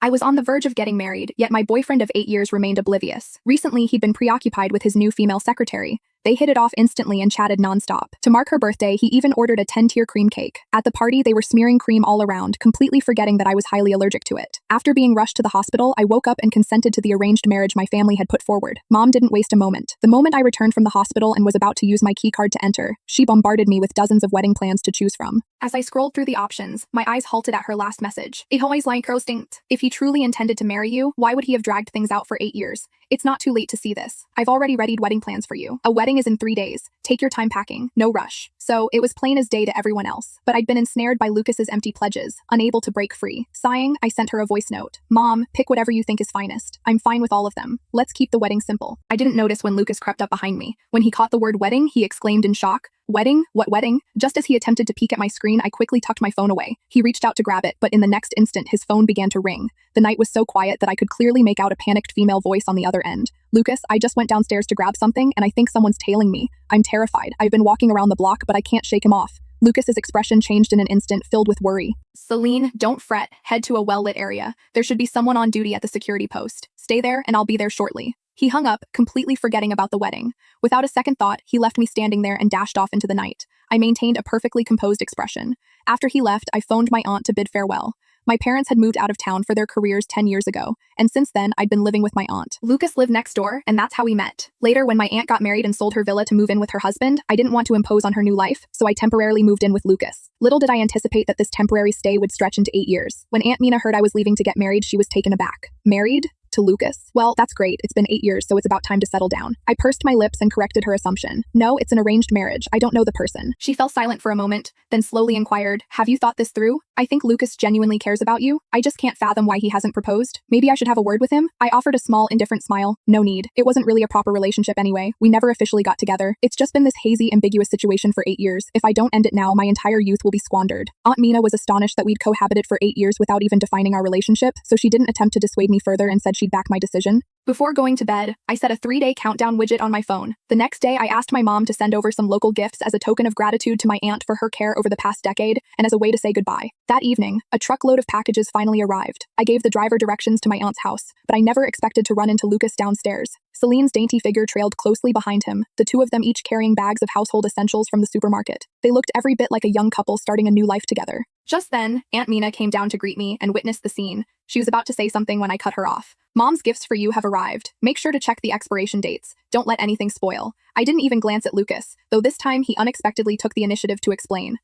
I was on the verge of getting married, yet my boyfriend of 8 years remained oblivious. Recently, he'd been preoccupied with his new female secretary. They hit it off instantly and chatted nonstop. To mark her birthday, he even ordered a 10-tier cream cake. At the party, they were smearing cream all around, completely forgetting that I was highly allergic to it. After being rushed to the hospital, I woke up and consented to the arranged marriage my family had put forward. Mom didn't waste a moment. The moment I returned from the hospital and was about to use my keycard to enter, she bombarded me with dozens of wedding plans to choose from. As I scrolled through the options, my eyes halted at her last message. Ich always like roasting. If he truly intended to marry you, why would he have dragged things out for 8 years? It's not too late to see this. I've already readied wedding plans for you. A wedding is in 3 days. Take your time packing. No rush. So, it was plain as day to everyone else. But I'd been ensnared by Lucas's empty pledges, unable to break free. Sighing, I sent her a voice note. Mom, pick whatever you think is finest. I'm fine with all of them. Let's keep the wedding simple. I didn't notice when Lucas crept up behind me. When he caught the word wedding, he exclaimed in shock. Wedding? What wedding? Just as he attempted to peek at my screen, I quickly tucked my phone away. He reached out to grab it, but in the next instant, his phone began to ring. The night was so quiet that I could clearly make out a panicked female voice on the other end. Lucas, I just went downstairs to grab something, and I think someone's tailing me. I'm terrified. I've been walking around the block, but I can't shake him off. Lucas's expression changed in an instant, filled with worry. Celine, don't fret. Head to a well-lit area. There should be someone on duty at the security post. Stay there, and I'll be there shortly. He hung up, completely forgetting about the wedding. Without a second thought, he left me standing there and dashed off into the night. I maintained a perfectly composed expression. After he left, I phoned my aunt to bid farewell. My parents had moved out of town for their careers 10 years ago, and since then, I'd been living with my aunt. Lucas lived next door, and that's how we met. Later, when my aunt got married and sold her villa to move in with her husband, I didn't want to impose on her new life, so I temporarily moved in with Lucas. Little did I anticipate that this temporary stay would stretch into 8 years. When Aunt Mina heard I was leaving to get married, she was taken aback. Married? To Lucas? Well, that's great. It's been 8 years, so it's about time to settle down. I pursed my lips and corrected her assumption. No, it's an arranged marriage. I don't know the person. She fell silent for a moment, then slowly inquired, have you thought this through? I think Lucas genuinely cares about you. I just can't fathom why he hasn't proposed. Maybe I should have a word with him? I offered a small, indifferent smile. No need. It wasn't really a proper relationship anyway. We never officially got together. It's just been this hazy, ambiguous situation for 8 years. If I don't end it now, my entire youth will be squandered. Aunt Mina was astonished that we'd cohabited for 8 years without even defining our relationship, so she didn't attempt to dissuade me further and said she'd back my decision. Before going to bed, I set a 3-day countdown widget on my phone. The next day, I asked my mom to send over some local gifts as a token of gratitude to my aunt for her care over the past decade and as a way to say goodbye. That evening, a truckload of packages finally arrived. I gave the driver directions to my aunt's house, but I never expected to run into Lucas downstairs. Celine's dainty figure trailed closely behind him, the two of them each carrying bags of household essentials from the supermarket. They looked every bit like a young couple starting a new life together. Just then, Aunt Mina came down to greet me and witnessed the scene. She was about to say something when I cut her off. Mom's gifts for you have arrived. Make sure to check the expiration dates. Don't let anything spoil. I didn't even glance at Lucas, though this time he unexpectedly took the initiative to explain.